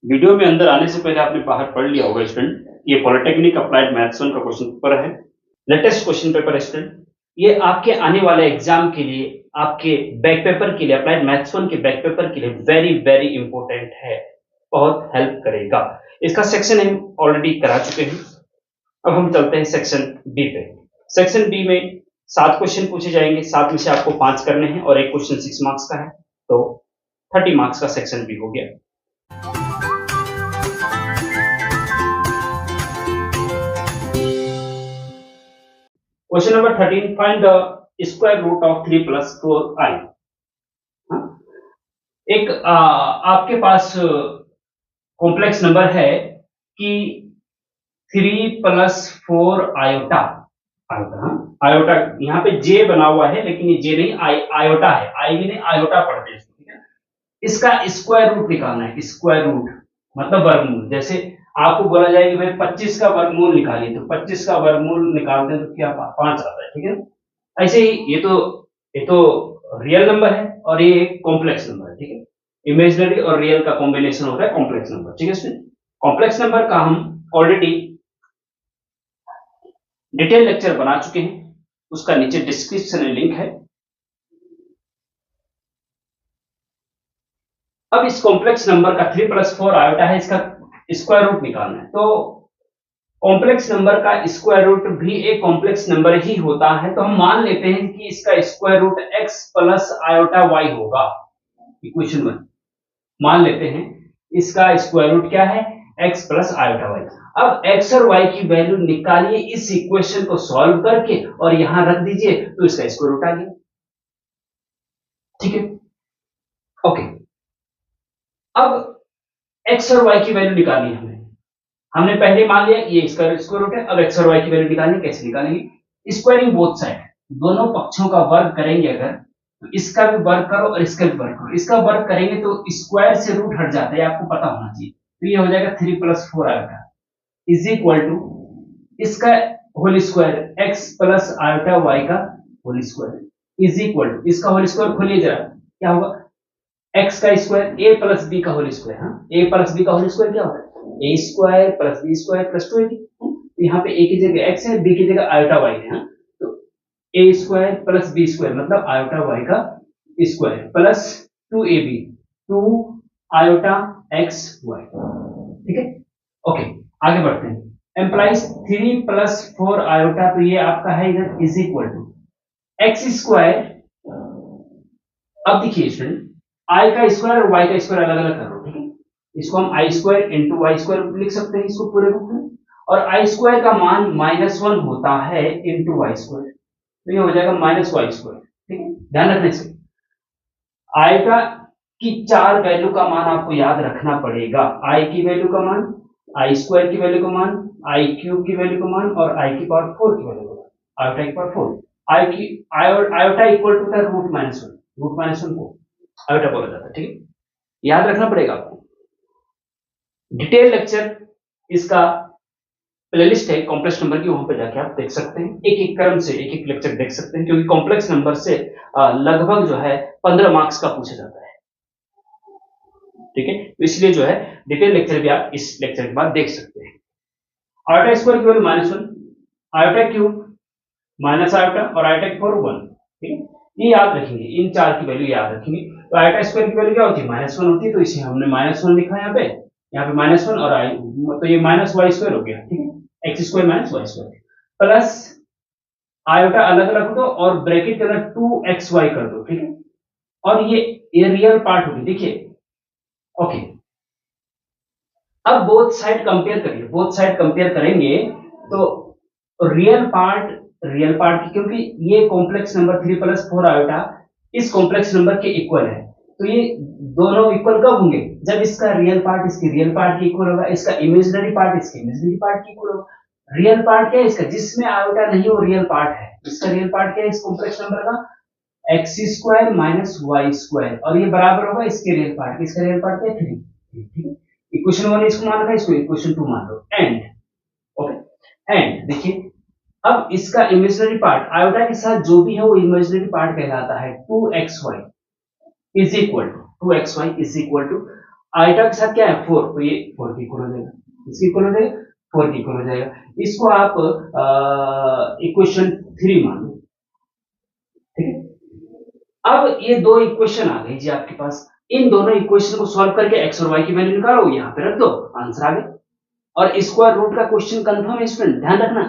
Video में अंदर आने से पहले आपने बाहर पढ़ लिया होगा स्टूडेंट, ये पॉलिटेक्निक अप्लाइड मैथ्स 1 का क्वेश्चन पेपर है, लेटेस्ट क्वेश्चन पेपर है स्टूडेंट। ये आपके आने वाले एग्जाम के लिए, आपके बैक पेपर के लिए, अप्लाइड मैथ्स 1 के बैक पेपर के लिए वेरी वेरी इंपॉर्टेंट है, बहुत हेल्प करेगा। इसका सेक्शन हम ऑलरेडी करा चुके हैं। अब हम चलते हैं सेक्शन बी पे। सेक्शन बी में 7 क्वेश्चन पूछे जाएंगे, 7 में से आपको 5 करने हैं और एक क्वेश्चन 6 मार्क्स का है, तो 30 मार्क्स का सेक्शन बी हो गया। Question number 13, find the square root of 3 plus 4i। एक आपके पास कॉम्प्लेक्स नंबर है कि 3 plus 4 आयोटा, आयोटा यहाँ पे जे बना हुआ है लेकिन ये जे नहीं, आयोटा है, आई भी नहीं, आयोटा पढ़ते हैं इसको, ठीक है। इसका स्क्वायर रूट निकालना है, स्क्वायर रूट मतलब वर्गमूल। जैसे आपको बोला जाए कि भाई 25 का वर्गमूल निकालिए, तो 25 का वर्गमूल निकालते हैं तो क्या 5 आता है, ठीक है। ऐसे ही ये तो रियल नंबर है और ये एक कॉम्प्लेक्स नंबर है, ठीक है। इमेजिनरी और रियल का कॉम्बिनेशन होता है कॉम्प्लेक्स नंबर, ठीक है स्टूडेंट। कॉम्प्लेक्स नंबर का हम ऑलरेडी डिटेल लेक्चर बना चुके हैं, उसका नीचे डिस्क्रिप्शन में लिंक है। अब इस कॉम्प्लेक्स नंबर का 3 plus 4 आयोटा है, इसका स्क्वायर रूट निकालना है। तो कॉम्प्लेक्स नंबर का स्क्वायर रूट भी एक कॉम्प्लेक्स नंबर ही होता है, तो हम मान लेते हैं कि इसका square root x plus iota y होगा। इक्वेशन 1 मान लेते हैं इसका स्क्वायर रूट क्या है, x प्लस आयोटा y। अब x और y की वैल्यू निकालिए इस इक्वेशन को सॉल्व करके और यहां रख दीजिए, तो इसका स्क्वायर रूट आ गया, ठीक है। ओके, अब x और y की वैल्यू निकालनी है हमने पहले मान लिया ये इसका स्क्वायर रूट है। अब x और y की वैल्यू निकालनी, कैसे निकालेंगे, स्क्वायरिंग बोथ साइड, दोनों पक्षों का वर्ग करेंगे अगर, तो इसका भी वर्ग करो और इसका भी वर्ग करो। इसका वर्ग करेंगे तो स्क्वायर से रूट हट जाता है, आपको पता होना चाहिए। तो ये हो जाएगा 3 plus 4 iota is equal to इसका whole square x plus iota y का whole square is equal to इसका होल स्क्वायर खोलिए जरा, क्या होगा, x का स्क्वायर a प्लस b का whole square. a plus b का होल स्क्वायर क्या होता है, a square plus b square plus 2ab। यहाँ पे a की जगह x है, b की जगह आयोटा y है, तो a square plus b square मतलब आयोटा y का square plus 2ab, 2 iota x y, ठीक है। ओके, आगे बढ़ते हैं। एम्प्लाइज 3 plus 4 आयोटा, तो ये आपका है इधर is equal to x square. अब देखिए स्टूडेंट, i का स्क्वायर और y का स्क्वायर अलग अलग कर लो, ठीक है। इसको हम I square into Y square लिख सकते हैं, इसको पूरे रूप में। और आई स्क्वायर का मान -1 होता है इंटू वाई स्क्वायर, तो ये हो जाएगा माइनस वाई स्क्वायर, ठीक है। ध्यान रखने से आई का की 4 वैल्यू का मान आपको याद रखना पड़ेगा। आई की वैल्यू का मान, आई स्क्वायर की वैल्यू का मान, आई क्यूब की वैल्यू का मान और आई की पावर 4 की वैल्यू का मान, आयोटा की पावर 4। आई की आयोटा इक्वल टू था रूट माइनस 1, रूट माइनस 1 को आयोटा बोला जाता है, ठीक है। याद रखना पड़ेगा आपको। डिटेल लेक्चर इसका प्लेलिस्ट है कॉम्प्लेक्स नंबर की, वहां पर जाके आप देख सकते हैं, एक एक क्रम से एक एक लेक्चर देख सकते हैं, क्योंकि कॉम्प्लेक्स नंबर से लगभग जो है 15 मार्क्स का पूछा जाता है, ठीक है। तो इसलिए जो है डिटेल लेक्चर भी आप इस लेक्चर के बाद देख सकते हैं। आयोटा स्क्वायर की value -1, iota cube minus iota और आयोटा की पावर 1, ठीक है। ये याद रखेंगे, इन 4 की वैल्यू याद रखेंगे। तो आयोटा स्क्वायर की वैल्यू क्या होती है, -1 होती है, तो इसे हमने -1 लिखा यहाँ पे -1 और आई, तो ये माइनस वाई स्क्वायर हो गया, ठीक है। X square minus Y square plus iota अलग अलग दो और ब्रैकेट के अंदर 2xy कर दो, ठीक है। और ये रियल पार्ट होगी, देखिए। ओके, अब बोथ साइड कंपेयर करिए, बोथ साइड कंपेयर करेंगे तो रियल पार्ट की, क्योंकि ये कॉम्प्लेक्स नंबर 3 plus 4 आयोटा इस कॉम्प्लेक्स नंबर के इक्वल है, तो ये दोनों इक्वल कब होंगे, जब इसका रियल पार्ट इसकी रियल पार्ट के इक्वल होगा, इसका इमेजिनरी पार्ट इसके इमेजिनरी पार्ट के इक्वल होगा। रियल पार्ट क्या है इसका, जिसमें आयोटा नहीं वो रियल पार्ट है। इसका रियल पार्ट क्या है इस कॉम्प्लेक्स नंबर का, X square minus Y square, और ये बराबर होगा इसके रियल पार्ट, इसका रियल पार्ट क्या है 3, ठीक है। इक्वेशन 1 इसको मान रखा है, इसको इक्वेशन 2 मान लो, एंड ओके। एंड देखिए, अब इसका इमेजिनरी पार्ट आयोटा के साथ जो भी है वो इमेजिनरी पार्ट कहलाता है 2xy is equal to 2xy is equal to iota के साथ क्या है 4, तो ये 4 की इक्वल हो जाएगा, इसकी इक्वल हो जाएगा, 4 की इक्वल हो जाएगा। इसको आप इक्वेशन 3 मान लो, ठीक है। अब ये दो इक्वेशन आ गई जी आपके पास, इन दोनों इक्वेशन को सॉल्व करके एक्स और वाई की वैल्यू निकालो, यहाँ पे रख दो, आंसर आ गया। और स्क्वायर रूट का क्वेश्चन कंफर्म है स्टूडेंट, ध्यान रखना।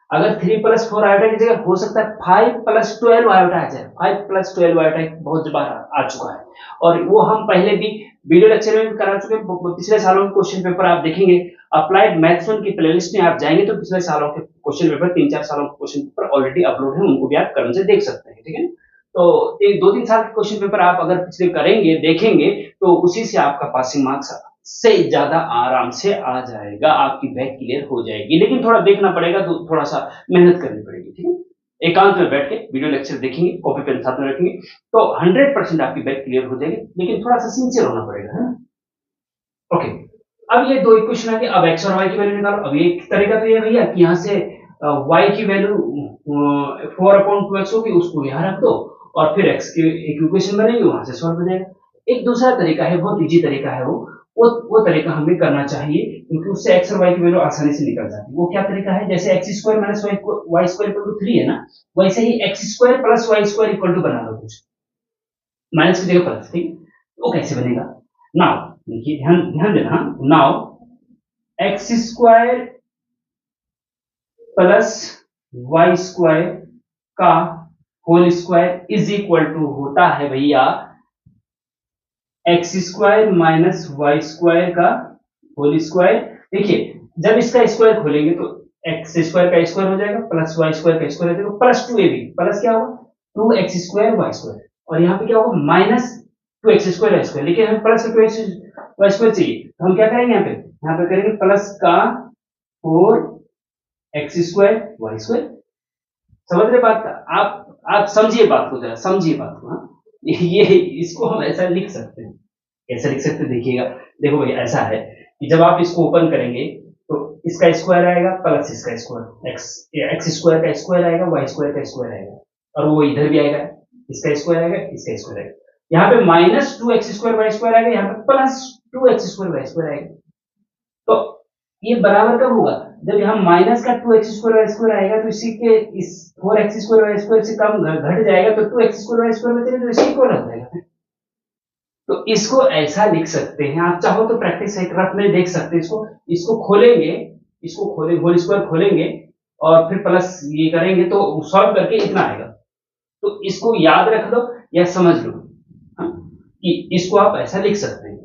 अगर 3 + 4 आयोटा की जगह हो सकता है 5 + 12 आयोटा आ जाए, 5 + 12 आयोटा बहुत बार आ चुका है, और वो हम पहले भी वीडियो लेक्चर में भी करा चुके हैं। पिछले सालों के क्वेश्चन पेपर आप देखेंगे, अप्लाइड मैथ्स 1 की प्लेलिस्ट में आप जाएंगे तो पिछले सालों के क्वेश्चन पेपर, 3-4 सालों के क्वेश्चन पेपर ऑलरेडी अपलोड है, उनको भी आप क्रम से देख सकते हैं, ठीक है। तो 2-3 साल के क्वेश्चन पेपर आप अगर पिछले करेंगे, देखेंगे, तो उसी से आपका पासिंग मार्क्स से ज्यादा आराम से आ जाएगा, आपकी बैक क्लियर हो जाएगी। लेकिन थोड़ा देखना पड़ेगा, तो थोड़ा सा मेहनत करनी पड़ेगी, ठीक है। एकांत में बैठ के वीडियो लेक्चर देखेंगे, कॉपी पेन साथ में रखेंगे, तो 100% आपकी बैक क्लियर हो जाएगी, लेकिन थोड़ा सा सिंसियर होना पड़ेगा, है ना। ओके, अब ये दो इक्वेशन आ गए, अब एक्स और वाई की वैल्यू निकालो। अब एक तरीका तो ये भैया कि यहाँ से y की वैल्यू 4/2x होगी, उसको यहाँ रख दो, और फिर x की एक इक्वेशन बनेगी, वहां से सॉल्व हो जाएगा। एक दूसरा तरीका है, बहुत इजी तरीका है, वो तरीका हमें करना चाहिए, क्योंकि उससे x और y की वैल्यू आसानी से निकल जाती है। वो क्या तरीका है, जैसे x² - y² 3 है ना, वैसे ही x² + y² बना लो कुछ, माइनस की जगह प्लस, ठीक। वो कैसे बनेगा, नाउ देखिए, ध्यान ध्यान देना, नाउ x² प्लस y² का whole square is equal to होता है भैया x² माइनस y² का होल स्क्वायर। देखिए, जब इसका स्क्वायर खोलेंगे तो x² का स्क्वायर हो जाएगा, प्लस y² का स्क्वायर हो जाएगा, प्लस 2ab, प्लस क्या होगा 2x² y², और यहाँ पे क्या होगा माइनस 2x² y², लेकिन हमें प्लस 2x y² चाहिए, तो हम क्या करेंगे, यहाँ पे करेंगे प्लस का 4x² y²। समझ रहे बात, आप समझिए बात को, जरा समझिए बात को, हाँ। ये इसको हम ऐसा लिख सकते हैं, कैसे लिख सकते हैं देखिएगा। देखो भाई, ऐसा है कि जब आप इसको ओपन करेंगे तो इसका स्क्वायर आएगा प्लस इसका स्क्वायर, x² का स्क्वायर आएगा, y² का स्क्वायर आएगा, और वो इधर भी आएगा, इसका स्क्वायर आएगा, इसका स्क्वायर आएगा। यहाँ पे माइनस 2x² y² आएगा, यहाँ पे प्लस 2x² y² आएगा। तो ये बराबर कब होगा, जब यहाँ माइनस का 2x² y² आएगा, तो इसी के इस 4x² y² से कम घट जाएगा, तो 2x² y² बचेगा, तो इसी इक्वल हो जाएगा। तो इसको ऐसा लिख सकते हैं, आप चाहो तो प्रैक्टिस एक रफ में देख सकते हैं। इसको खोलेंगे, होल स्क्वायर खोलेंगे, और फिर प्लस ये करेंगे, तो सॉल्व करके इतना आएगा। तो इसको याद रख लो या समझ लो, हाँ, कि इसको आप ऐसा लिख सकते हैं।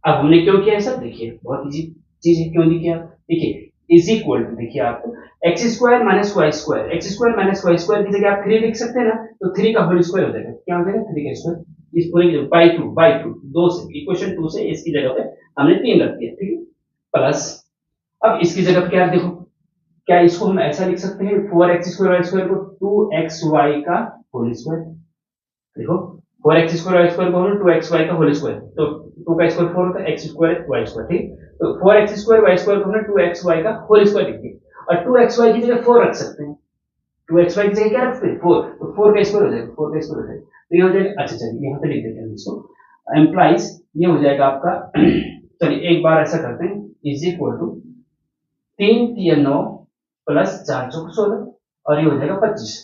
अब हमने क्यों किया ऐसा, देखिए बहुत इजी चीज है, क्यों लिखे आप, देखिए इज इक्वल टू, देखिए आपको x² minus y², x² minus y² की जगह आप 3 लिख सकते हैं ना, तो 3 का होल स्क्वायर हो जाएगा, क्या हो जाएगा 3 का स्क्वायर, इस पूरे की बाई 2 2 से, इक्वेशन 2 से इसकी जगह पे हमने 3 रख दिया, ठीक है, प्लस अब इसकी जगह पे क्या, देखो क्या इसको हम ऐसा लिख सकते हैं 4x² y² को 2xy का होल स्क्वायर, देखो 4x² y² को हम 2xy का होल स्क्वायर, तो 2 का स्क्वायर 4 होता है, x² y², ठीक। तो 4x² y² को हमने 2xy का होल स्क्वायर लिख दिया, और 2xy की जगह 4 रख सकते हैं, 2xy की जगह क्या रखते हैं 4, तो 4 का स्क्वायर हो जाएगा, 4 का स्क्वायर हो जाएगा, तो ये हो जाएगा। अच्छा चलिए यहाँ पे लिख देते हैं इसको, एम्प्लाइज ये हो जाएगा आपका चलिए एक बार ऐसा करते हैं, इज इक्वल टू 3 3 9 प्लस 4 4 16, और ये हो जाएगा 25।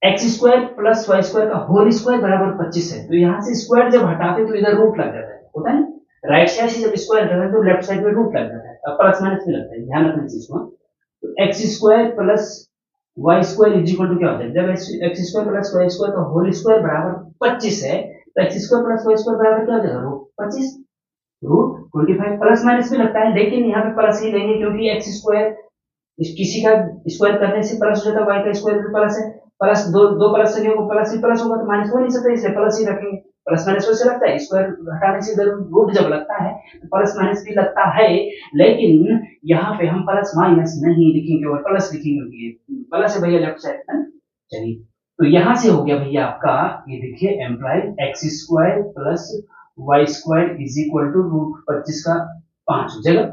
x² प्लस y² का होल स्क्वायर बराबर 25 है, तो यहाँ से स्क्वायर जब हटाते तो इधर रूट लग जाता है, होता है ना, राइट साइड से जब स्क्वायर हटाते तो लेफ्ट साइड में रूट लग जाता है, अब प्लस माइनस में लगता है, ध्यान रखना चीज को। तो x² plus y² is equal to क्या होता है, जब x² प्लस y² का होल स्क्वायर बराबर 25 है, तो x² प्लस y² बराबर क्या हो जाएगा रूट 25, रूट 25, प्लस माइनस भी लगता है, लेकिन यहाँ पे प्लस ही लेंगे, क्योंकि x² किसी का स्क्वायर करने से प्लस हो जाता है, y का स्क्वायर भी प्लस है, प्लस दो प्लस से प्लस ही प्लस होगा, तो माइनस हो नहीं सकता, इसलिए प्लस ही रखेंगे। प्लस माइनस वैसे लगता है, स्क्वायर हटाने से इधर रूट जब लगता है तो प्लस माइनस भी लगता है, लेकिन यहाँ पे हम प्लस माइनस नहीं लिखेंगे और प्लस लिखेंगे, प्लस है भैया लेफ्ट साइड है। चलिए, तो यहाँ से हो गया भैया आपका, ये देखिए implies x² plus y² is equal to root 25 का 5 हो जाएगा,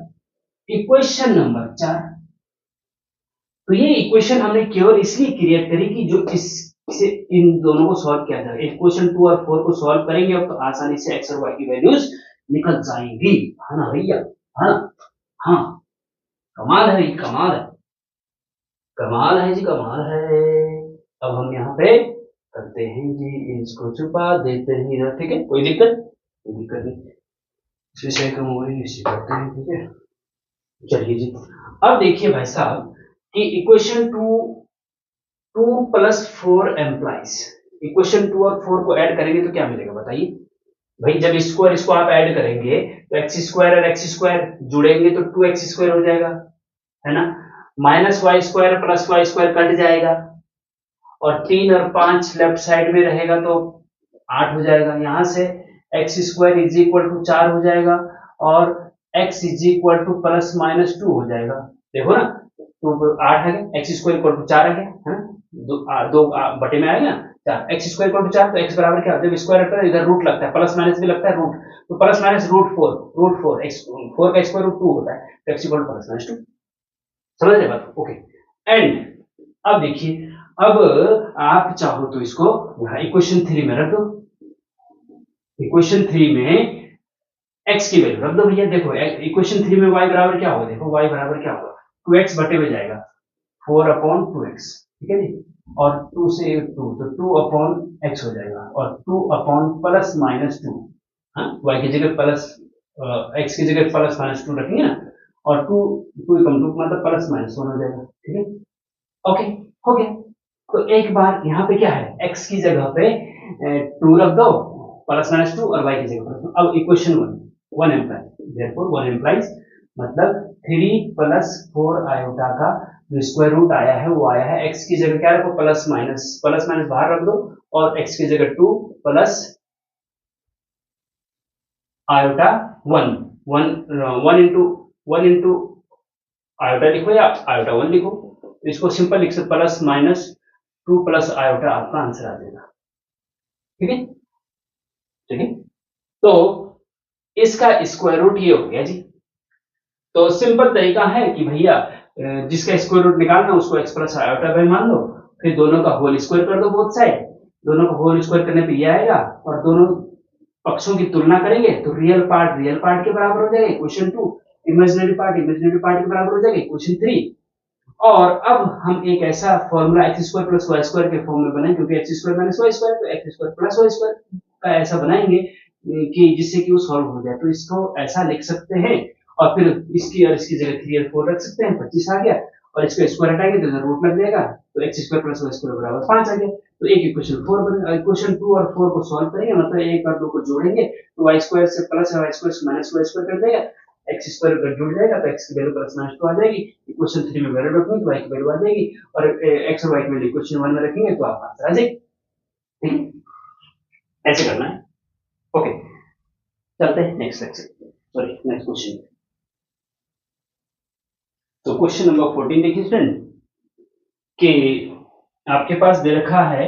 इक्वेशन नंबर 4। तो ये इक्वेशन हमने केवल इसलिए क्रिएट करी कि जो इसे इन दोनों को सॉल्व किया जाए, इक्वेशन 2 और 4 को सॉल्व करेंगे अब तो आसानी से x और y की वैल्यूज निकल जाएंगी, है ना भैया, है ना। हाँ, कमाल है, कमाल है, कमाल है जी, कमाल है। अब हम यहाँ पे करते हैं जी, इसको छुपा देते हैं इधर, ठीक है, कोई दिक्कत, कोई दिक्कत नहीं। इस विषय का मूल्य इसी करते हैं, ठीक है। चलिए जी, अब देखिए भाई साहब कि equation two plus four implies, equation two और फोर को ऐड करेंगे तो क्या मिलेगा बताइए भाई। जब स्क्वायर इसको आप ऐड करेंगे तो एक्स स्क्वायर और एक्स स्क्वायर जुड़ेंगे तो टू एक्स स्क्वायर हो जाएगा, है ना। Minus Y square plus Y square cut जाएगा, और 3 और 5 लेफ्ट साइड में रहेगा तो 8 हो जाएगा। यहां से X square is equal to 4 हो जाएगा, और X is equal to plus minus 2 हो जाएगा। देखो ना, तो 8 आ गया, एक्स स्क्वायर इक्वल टू 4 आ गया, है ना। दो बटे में आएगा 4, एक्स स्क्वायर इक्वल टू 4, तो एक्स बराबर क्या, जब स्क्वायर रहता है इधर रूट लगता है, प्लस माइनस भी लगता है रूट, तो plus minus root four X, four का स्क्वायर रूट 2 होता है, तो X equal to plus minus 2। समझ रहे बात, ओके। एंड अब देखिए, अब आप चाहो तो इसको यहाँ इक्वेशन 3 में रख दो, इक्वेशन 3 में x की वैल्यू रख दो भैया। देखो इक्वेशन 3 में y बराबर क्या होगा, देखो y बराबर क्या होगा, 2x बटे में जाएगा 4 अपॉन 2x, ठीक है जी, और 2 से 2 तो 2 अपॉन x हो जाएगा, और 2 अपॉन प्लस माइनस 2, हाँ, y की जगह प्लस, x की जगह प्लस माइनस 2 रखेंगे ना, और 2 2 कम 2 मतलब प्लस माइनस 1 हो जाएगा, ठीक है, ओके, हो गया। तो एक बार यहाँ पे क्या है, x की जगह पे 2 रख दो, प्लस माइनस 2, और y की जगह प्लस 2। अब इक्वेशन 1 एम्प्लाइज, देयरफॉर 1 एम्प्लाइज मतलब 3 प्लस 4 आयोटा का जो स्क्वायर रूट आया है वो आया है, x की जगह क्या रखो, प्लस माइनस बाहर रख दो, और x की जगह 2 प्लस आयोटा 1 1 इंटू आयोटा लिखो या आयोटा 1 लिखो, तो इसको सिंपल लिख सकते, प्लस माइनस 2 प्लस आयोटा आपका आंसर आ जाएगा, ठीक है, ठीक है। तो इसका स्क्वायर रूट ये हो गया जी। तो सिंपल तरीका है कि भैया जिसका स्क्वायर रूट निकालना उसको एक्स प्लस आयोटा बाई मान लो, फिर दोनों का होल स्क्वायर कर दो बोथ साइड, दोनों का होल स्क्वायर करने पे ये आएगा, और दोनों पक्षों की तुलना करेंगे तो रियल पार्ट के बराबर हो जाएगा इक्वेशन 2, इमेजिनरी पार्ट के बराबर हो जाएगा इक्वेशन 3। और अब हम एक ऐसा formula X square plus Y square के फॉर्म में बनाएंगे, क्योंकि X square minus Y square, तो X square plus Y square का ऐसा बनाएंगे कि जिससे कि वो सॉल्व हो जाए। तो इसको ऐसा लिख सकते हैं, और फिर इसकी और इसकी जगह 3 और 4 रख सकते हैं, 25 आ गया, और इसका स्क्वायर हटाएंगे तो इधर रूट लग जाएगा, तो X square plus Y square बराबर 5 आ गया। तो एक इक्वेशन 4 बनेगा। इक्वेशन 2 और 4 को सॉल्व करेंगे, मतलब एक और दो को जोड़ेंगे तो वाई स्क्वायर से प्लस है, वाई स्क्वायर से माइनस वाई स्क्वायर कर देगा, एक्स स्क्वायर अगर जुड़ जाएगा तो एक्स की वैल्यू प्लस माइनस 2 आ जाएगी, इक्वेशन 3 में वैल्यू रखेंगे तो वाई की वैल्यू आ जाएगी, और एक्स और वाई की वैल्यू इक्वेशन 1 में रखेंगे तो आपका आंसर आ जाएगी, ठीक है, ऐसे करना है, ओके। चलते हैं next lecture, sorry next question. तो क्वेश्चन नंबर 14 देखिए स्टूडेंट, कि आपके पास दे रखा है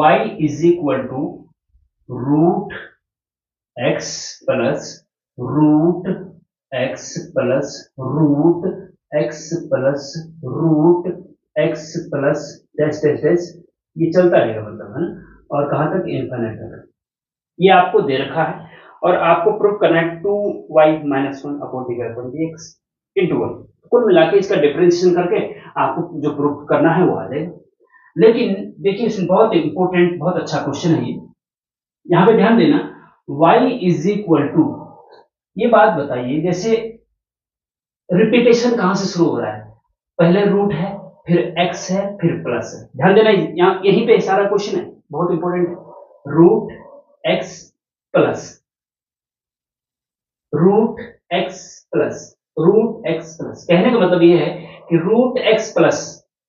y is equal to root X plus root X plus root X plus root X plus dash dash dash, ये चलता रहेगा मतलब, है ना, और कहां तक, इनफाइनाइट तक। ये आपको दे रखा है, और आपको प्रूफ करना है 2y minus 1 upon dx into 1, कुल मिला के इसका डिफरेंशिएशन करके आपको जो प्रूफ करना है वो आ जाएगा। लेकिन देखिए इसमें बहुत इंपॉर्टेंट, बहुत अच्छा क्वेश्चन है ये, यहाँ पे ध्यान देना, y इज इक्वल टू, ये बात बताइए, जैसे रिपीटेशन कहां से शुरू हो रहा है, पहले रूट है, फिर x है, फिर प्लस है, ध्यान देना, यहाँ यहीं पे सारा क्वेश्चन है, बहुत इंपॉर्टेंट है, root x plus root X plus root X plus, कहने का मतलब ये है कि रूट एक्स प्लस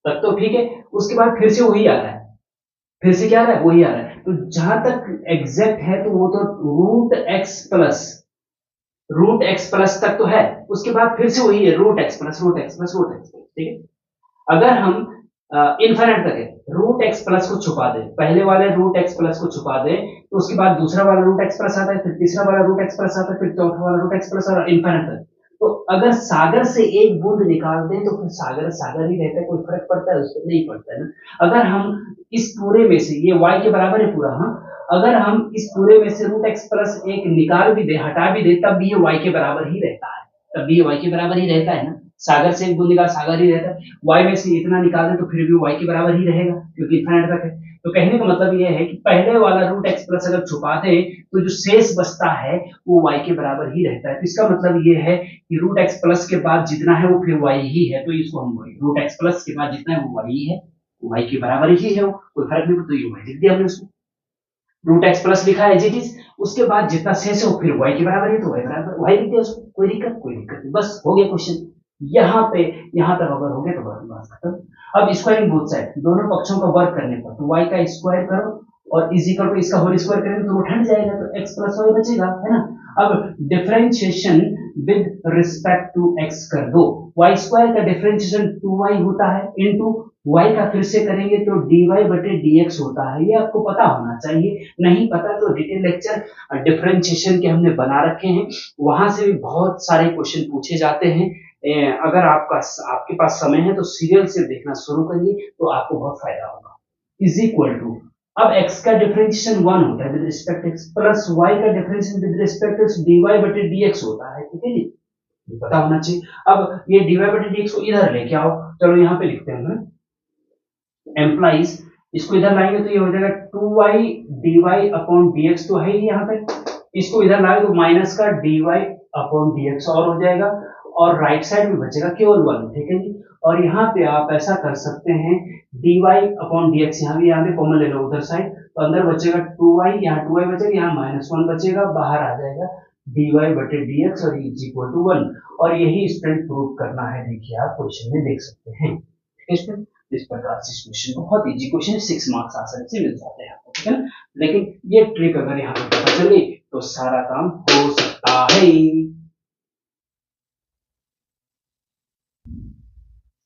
तक तो ठीक है, उसके बाद फिर से वही आ रहा है, फिर से क्या आ रहा है, वही आ रहा है, तो जहां तक एग्जैक्ट है तो वो तो रूट एक्स प्लस तक तो है, उसके बाद फिर से वही है root X plus root X plus root X, ठीक है। अगर हम इनफाइनाइट तक है, रूट एक्स प्लस को छुपा दें, पहले वाले रूट एक्स प्लस को छुपा दें, तो उसके बाद दूसरा वाला रूट एक्स प्लस आता है, फिर तीसरा वाला रूट एक्स प्लस आता है, फिर चौथा वाला रूट एक्स प्लस, और इनफाइनाइट तक। तो अगर सागर से एक बूंद निकाल दें तो फिर सागर सागर ही रहता है, कोई फर्क पड़ता है उसको, नहीं पड़ता है ना। अगर हम इस पूरे में से, ये y के बराबर है पूरा, हाँ, अगर हम इस पूरे में से रूट एक्स प्लस एक निकाल भी दे, हटा भी दे, तब भी ये y के बराबर ही रहता है, तब भी ये y के बराबर ही रहता है ना। सागर से एक बूंद निकाल सागर ही रहता है, y में से इतना निकाल दे तो फिर भी y के बराबर ही रहेगा क्योंकि इन्फिनिट तक है। तो कहने का मतलब ये है कि पहले वाला रूट एक्स प्लस अगर छुपा दे तो जो शेष बचता है वो y के बराबर ही रहता है। तो इसका मतलब ये है कि रूट एक्स प्लस के बाद जितना है वो फिर y ही है, तो इसको हम रूट एक्स प्लस के बाद जितना है वो y ही है, y के बराबर ही है, वो कोई फर्क नहीं पड़ता, तो ये y लिख दिया हमने उसको, रूट एक्स प्लस लिखा है एज इट इज, उसके बाद जितना शेष है वो फिर y के बराबर है तो y बराबर y लिख दिया उसको, कोई दिक्कत नहीं, बस हो गया क्वेश्चन। यहाँ तक अगर हो गया तो बस खत्म। अब स्क्वायरिंग बोथ साइड, दोनों पक्षों का वर्क करने पर तो y का स्क्वायर करो और इज इक्वल टू इसका होल स्क्वायर करेंगे तो वो हट जाएगा, तो x प्लस वाई बचेगा, है ना। अब differentiation with respect to x कर दो, y स्क्वायर का डिफरेंशिएशन 2y होता है इनटू y का फिर से करेंगे तो dy बटे dx होता है, ये आपको पता होना चाहिए, नहीं पता तो डिटेल लेक्चर डिफरेंशिएशन के हमने बना रखे हैं, वहां से भी बहुत सारे क्वेश्चन पूछे जाते हैं। अगर आपके पास समय है तो सीरियल से देखना शुरू करिए तो आपको बहुत फायदा होगा। इज इक्वल टू, अब x का डिफरेंशिएशन 1 होता है with respect x plus y का differentiation with respect x dy बटे dx होता है, ठीक है जी, ये पता होना चाहिए। अब ये dy बटे dx को इधर लेके आओ, चलो यहाँ पे लिखते हैं एम्प्लाइज, इसको इधर लाएंगे तो ये हो जाएगा 2y dy अपॉन dx, तो है ही यहाँ पे, इसको इधर लाए तो माइनस का dy अपॉन dx और हो जाएगा, और राइट साइड में बचेगा केवल 1, ठीक है जी। और यहाँ पे आप ऐसा कर सकते हैं dy अपॉन dx, यहाँ पे कॉमन ले लो उधर साइड, तो अंदर बचेगा 2y, यहाँ 2y बचेगा, यहाँ -1 बचेगा, बाहर आ जाएगा dy बटे dx और इज इक्वल टू 1, और यही स्टूडेंट प्रूव करना है, देखिए आप क्वेश्चन में देख सकते हैं, ठीक है। इस प्रकार से इस क्वेश्चन बहुत इजी क्वेश्चन, 6 मार्क्स आसानी से मिल जाते हैं आपको, ठीक है ना। लेकिन ये ट्रिक अगर यहाँ पे पता चल गई तो सारा काम हो सकता है।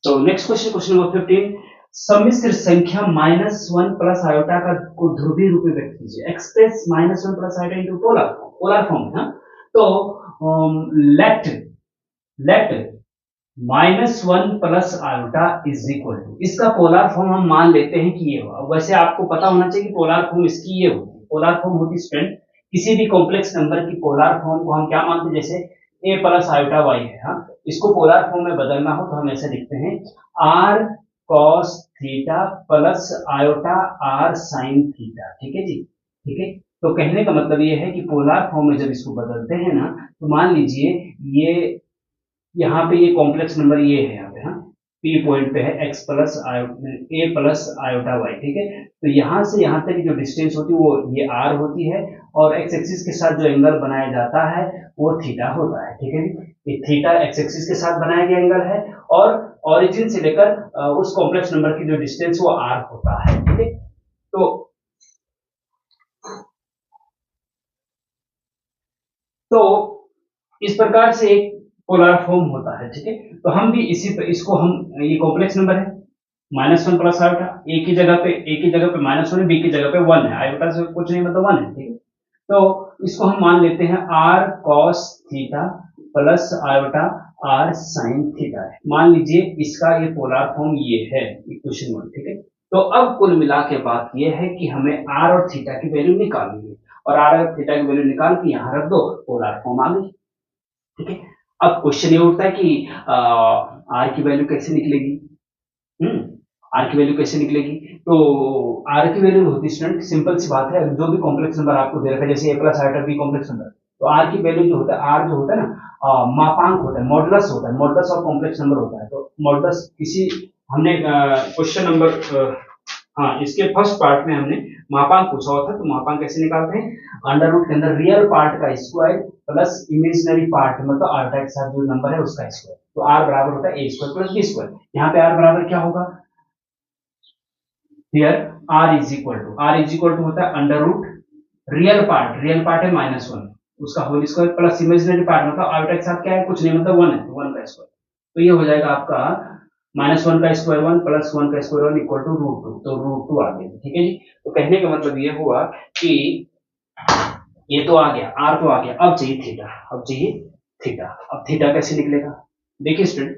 तो नेक्स्ट क्वेश्चन नंबर 15, सम्मिश्र संख्या -1 प्लस आयोटा का को ध्रुवीय रूप में व्यक्त कीजिए, express -1 plus iota into polar form है। तो let -1 plus iota is equal to, इसका पोलर फॉर्म हम मान लेते हैं कि ये हुआ, वैसे आपको पता होना चाहिए कि पोलर फॉर्म इसकी ये होती है, पोलर फॉर्म होती स्टूडेंट किसी भी कॉम्प्लेक्स नंबर की पोलर फॉर्म को हम क्या मानते हैं, जैसे a प्लस आयोटा y है, हाँ, इसको पोलर फॉर्म में बदलना हो तो हम ऐसे लिखते हैं r cos theta plus iota r sin theta, ठीक है जी, ठीक है। तो कहने का मतलब ये है कि पोलर फॉर्म में जब इसको बदलते हैं ना, तो मान लीजिए ये यहाँ पे ये कॉम्प्लेक्स नंबर ये है, यहाँ पे हाँ P पॉइंट पे है x plus a plus iota y, ठीक है। तो यहाँ से यहाँ तक की जो डिस्टेंस होती है वो ये r होती है, और x एक्सिस के साथ जो एंगल बनाया जाता है वो थीटा होता है, ठीक है जी। ये थीटा x एक्सिस के साथ बनाया गया एंगल है, और ओरिजिन से लेकर उस कॉम्प्लेक्स नंबर की जो डिस्टेंस वो r होता है, ठीक है। तो इस प्रकार से एक पोलर फॉर्म होता है, ठीक है। तो हम भी इसको हम, ये कॉम्प्लेक्स नंबर है -1 प्लस आयोटा, a की जगह पे -1 है, b की जगह पे 1 है, आयोटा से कुछ नहीं मतलब 1 है, ठीक है। तो इसको हम मान लेते हैं r cos theta plus iota r sin theta है, मान लीजिए इसका ये पोलर फॉर्म ये है इक्वेशन 1, ठीक है। तो अब कुल मिला के बात ये है कि हमें r और थीटा की वैल्यू निकालनी है, और r और थीटा की वैल्यू निकाल के यहाँ रख दो, पोलर फॉर्म आ गई, ठीक है। अब क्वेश्चन ये उठता है कि r की वैल्यू कैसे निकलेगी, r की वैल्यू कैसे निकलेगी। तो r की वैल्यू होती है स्टूडेंट, सिंपल सी बात है, जो भी कॉम्प्लेक्स नंबर आपको दे रखा है, जैसे a plus iota b complex number, तो r की वैल्यू जो होता है, r जो होता है ना मापांक होता है, मॉडुलस होता है, मॉडुलस ऑफ कॉम्प्लेक्स नंबर होता है। तो मॉडुलस किसी, हमने क्वेश्चन नंबर हाँ इसके फर्स्ट पार्ट में हमने मापांक पूछा हुआ था, तो मापांक कैसे निकालते हैं, अंडर रूट के अंदर रियल पार्ट का स्क्वायर प्लस इमेजिनरी पार्ट मतलब आयोटा के साथ जो नंबर है उसका स्क्वायर, तो r बराबर होता है a square plus b square. यहाँ पे r बराबर क्या होगा, here r is equal to होता है अंडर रूट रियल पार्ट है -1 उसका whole square plus imaginary part मतलब आयोटा के साथ क्या है, कुछ नहीं मतलब 1 है, तो 1 का स्क्वायर, तो ये हो जाएगा आपका -1 का स्क्वायर 1 प्लस 1 का स्क्वायर 1 इक्वल टू √2, तो √2 आ गया, ठीक है जी। तो कहने का मतलब ये हुआ कि ये तो आ गया, r तो आ गया, अब चाहिए थीटा, अब थीटा कैसे निकलेगा, देखिए स्टूडेंट,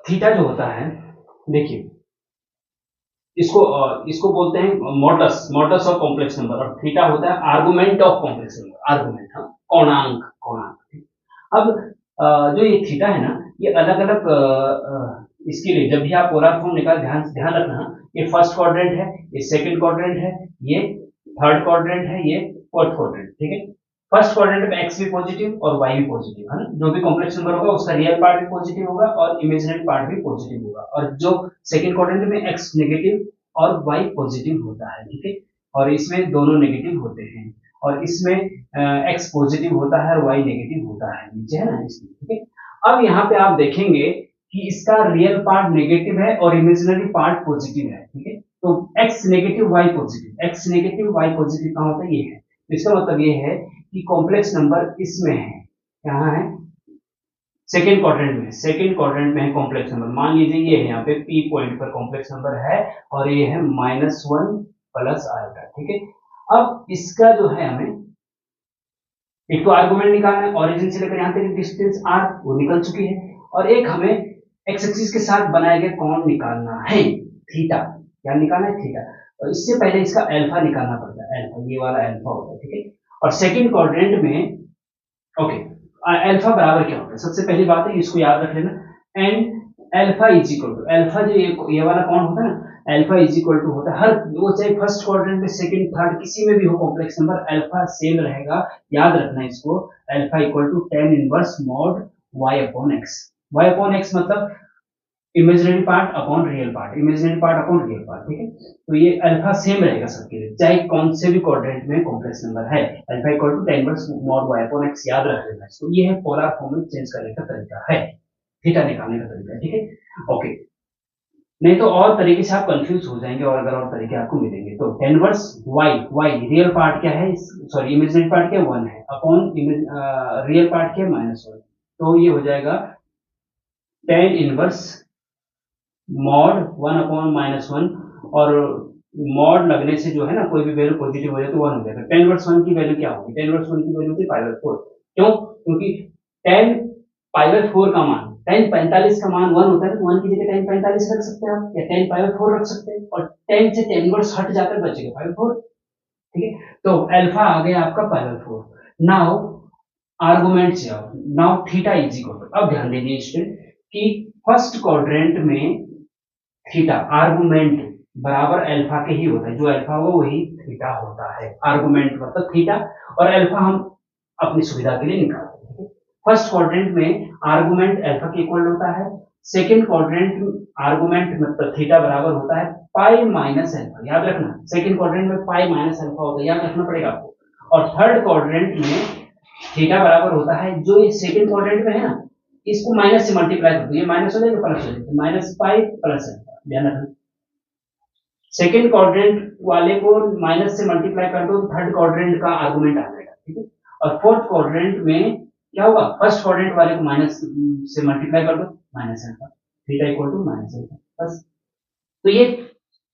थीटा जो होता है, देखिए इसको बोलते हैं मॉडस ऑफ कॉम्प्लेक्स नंबर, और थीटा होता है argument of complex number, argument, हाँ, कोणांक। अब जो ये थीटा है ना, ये अलग अलग इसके लिए जब भी आप पोलर फॉर्म निकाल, ध्यान ध्यान रखना, ये फर्स्ट क्वाड्रेंट है, ये सेकंड क्वाड्रेंट है, ये थर्ड क्वाड्रेंट है, ये फोर्थ क्वाड्रेंट, ठीक है। फर्स्ट क्वाड्रेंट में एक्स भी पॉजिटिव और वाई भी पॉजिटिव है ना, जो भी कॉम्प्लेक्स नंबर होगा उसका रियल पार्ट भी पॉजिटिव होगा और इमेजिनरी पार्ट भी पॉजिटिव होगा, और जो सेकंड क्वाड्रेंट में एक्स नेगेटिव और वाई पॉजिटिव होता है, ठीक है, और इसमें दोनों नेगेटिव होते हैं, और इसमें एक्स पॉजिटिव होता है और वाई नेगेटिव होता है, नीचे है ना इसमें, ठीक है। अब यहाँ पे आप देखेंगे कि इसका रियल पार्ट नेगेटिव है और इमेजिनरी पार्ट पॉजिटिव है, ठीक है। तो X negative Y positive, X negative Y positive कहाँ होता है, ये है। इसका मतलब ये है कि कॉम्प्लेक्स नंबर इसमें है, यहाँ है सेकेंड क्वाड्रेंट में है कॉम्प्लेक्स नंबर। मान लीजिए ये है यहाँ पे पी पॉइंट पर कॉम्प्लेक्स नंबर है, और ये है -1 प्लस आयोटा, ठीक है। अब इसका जो है हमें एक तो आर्गुमेंट निकालना है, ओरिजिन से लेकर यहाँ तक डिस्टेंस r वो निकल चुकी है, और एक हमें एक्स एक्सिस के साथ बनाए गए कोण निकालना है, थीटा। क्या निकालना है, थीटा। और इससे पहले इसका अल्फा निकालना पड़ता है, अल्फा, ये वाला अल्फा होता है, ठीक है। और सेकंड क्वाड्रेंट में ओके, अल्फा बराबर क्या होता है, सबसे पहली बात है इसको याद रख लेना, and alpha is equal to alpha, जो ये वाला कोण होता है ना, अल्फा इज इक्वल टू होता है हर, वो चाहे फर्स्ट क्वाड्रेंट में, सेकंड, थर्ड, किसी में भी हो कॉम्प्लेक्स नंबर, अल्फा सेम रहेगा, याद रखना इसको। Alpha equal to tan inverse mod y upon x, y upon x मतलब imaginary part upon real part, imaginary part upon real part, ठीक है। तो ये अल्फा सेम रहेगा सबके लिए, चाहे कौन से भी क्वाड्रेंट में कॉम्प्लेक्स नंबर है, alpha equal to tan inverse mod y upon x, याद रख लेना इसको। ये है पोलर फॉर्म में चेंज करने का तरीका है, थीटा निकालने का तरीका, ठीक है। ओके, नहीं तो और तरीके से आप कंफ्यूज हो जाएंगे, और अगर और तरीके आपको मिलेंगे तो tan inverse y real part क्या है, सॉरी इमेजिनरी पार्ट क्या 1 है, अपॉन रियल पार्ट क्या -1, तो ये हो जाएगा tan इनवर्स मॉड 1 अपॉन -1, और मॉड लगने से जो है ना, कोई भी वैल्यू पॉजिटिव हो जाए तो 1 हो जाएगा। tan इनवर्स 1 की वैल्यू क्या होगी, tan इनवर्स 1 की वैल्यू होती है π/4, क्यों, क्योंकि tan π/4 का मान, tan 45 का मान 1 होता है, तो 1 की जगह tan 45 रख सकते हैं आप, या tan π/4 रख सकते हैं, और tan से tan इनवर्स हट जाकर बचेगा π/4, ठीक है। तो अल्फा आ गया आपका π/4। नाउ आर्गुमेंट से आओ, now theta is equal to, अब ध्यान दीजिए स्टूडेंट कि फर्स्ट क्वाड्रेंट में थीटा आर्गुमेंट बराबर अल्फा के ही होता है, जो अल्फा हो वही थीटा होता है, आर्गुमेंट मतलब थीटा, और अल्फा हम अपनी सुविधा के लिए निकालते हैं। फर्स्ट क्वाड्रेंट में आर्गुमेंट अल्फा के इक्वल होता है, सेकंड क्वाड्रेंट आर्गुमेंट मतलब थीटा बराबर होता है पाई माइनस अल्फा, याद रखना, सेकंड क्वाड्रेंट में पाई माइनस अल्फा होता है, याद रखना पड़ेगा आपको। और थर्ड क्वाड्रेंट में थीटा बराबर होता है, जो ये सेकंड क्वाड्रेंट में है ना, इसको माइनस से मल्टीप्लाई कर दो, ये माइनस हो जाएगा प्लस हो जाएगा, माइनस पाई प्लस अल्फा, ध्यान रखना। सेकंड क्वाड्रेंट वाले को माइनस से मल्टीप्लाई कर दो, थर्ड क्वाड्रेंट का आर्गुमेंट आ जाएगा, ठीक है। और फोर्थ क्वाड्रेंट में क्या होगा, फर्स्ट क्वाड्रेंट वाले को माइनस से मल्टीप्लाई कर दो, minus alpha, theta equal to minus alpha, बस। तो ये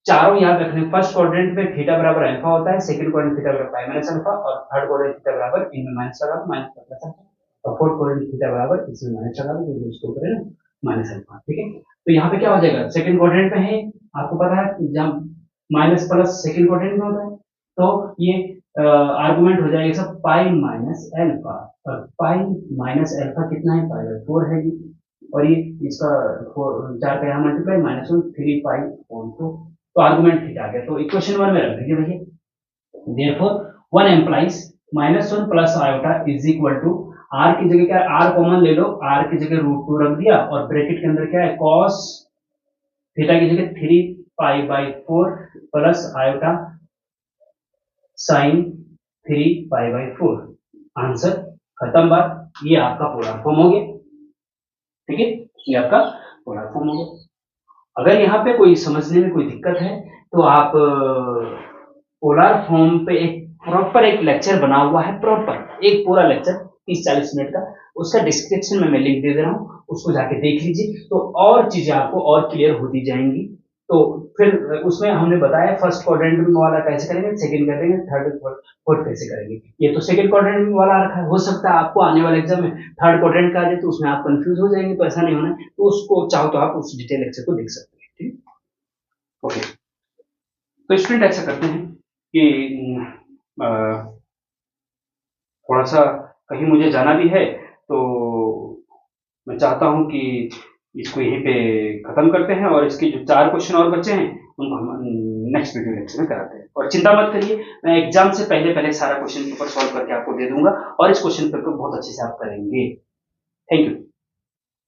चारों याद रखने, फर्स्ट क्वाड्रेंट में थीटा बराबर अल्फा होता है, सेकंड क्वाड्रेंट थीटा बराबर पाई माइनस अल्फा, और थर्ड क्वाड्रेंट थीटा बराबर इनमें माइनस लगा दो, माइनस प्लस अल्फा, और फोर्थ क्वाड्रेंट थीटा बराबर इसमें माइनस लगा दो, क्योंकि उसको करें ना माइनस अल्फा, ठीक है। तो यहाँ पे क्या हो जाएगा, सेकंड क्वाड्रेंट में है, आपको पता है जब माइनस प्लस सेकंड क्वाड्रेंट में होता है, तो ये आर्गुमेंट हो जाएगा सब पाई माइनस अल्फा, और पाई माइनस अल्फा कितना है, π/4 है जी, और ये इसका 4 का यहाँ मल्टीप्लाई -1 3 पाई अपॉन 4, तो आर्गुमेंट थीटा आ गया। तो इक्वेशन 1 में रख दीजिए भैया, therefore 1 implies -1 plus iota is equal to, r की जगह क्या है, r कॉमन ले लो, r की जगह √2 रख दिया, और ब्रैकेट के अंदर क्या है, cos थीटा की जगह 3 π/4 प्लस आयोटा साइन 3 π/4, आंसर खत्म बात, ये आपका पोलर फॉर्म हो गया, ठीक है, ये आपका पोलर फॉर्म हो गया। अगर यहाँ पे कोई समझने में कोई दिक्कत है तो आप पोलर फॉर्म पे एक प्रॉपर एक लेक्चर बना हुआ है, प्रॉपर एक पूरा लेक्चर 30-40 मिनट का, उसका डिस्क्रिप्शन में मैं लिंक दे रहा हूँ, उसको जाके देख लीजिए, तो और चीजें आपको और क्लियर होती जाएंगी। तो फिर उसमें हमने बताया फर्स्ट क्वाड्रेंट वाला कैसे करेंगे, सेकंड करेंगे, थर्ड फोर्थ कैसे करेंगे। ये तो सेकंड क्वाड्रेंट वाला रखा है, हो सकता है आपको आने वाले एग्जाम में थर्ड क्वाड्रेंट का आ जाए, तो उसमें आप कंफ्यूज हो जाएंगे, तो ऐसा नहीं होना है, तो उसको चाहो तो आप उस डिटेल लेक्चर को देख सकते हैं, ठीक है। ओके। तो स्टूडेंट ऐसा करते हैं कि थोड़ा सा कहीं मुझे जाना भी है, तो मैं चाहता हूं कि इसको यहीं पे खत्म करते हैं और इसके जो 4 क्वेश्चन और बचे हैं उनको हम नेक्स्ट वीडियो लेक्चर में कराते हैं। और चिंता मत करिए, मैं एग्जाम से पहले पहले सारा क्वेश्चन पेपर सॉल्व करके आपको दे दूंगा और इस क्वेश्चन पेपर को बहुत अच्छे से आप करेंगे। Thank you.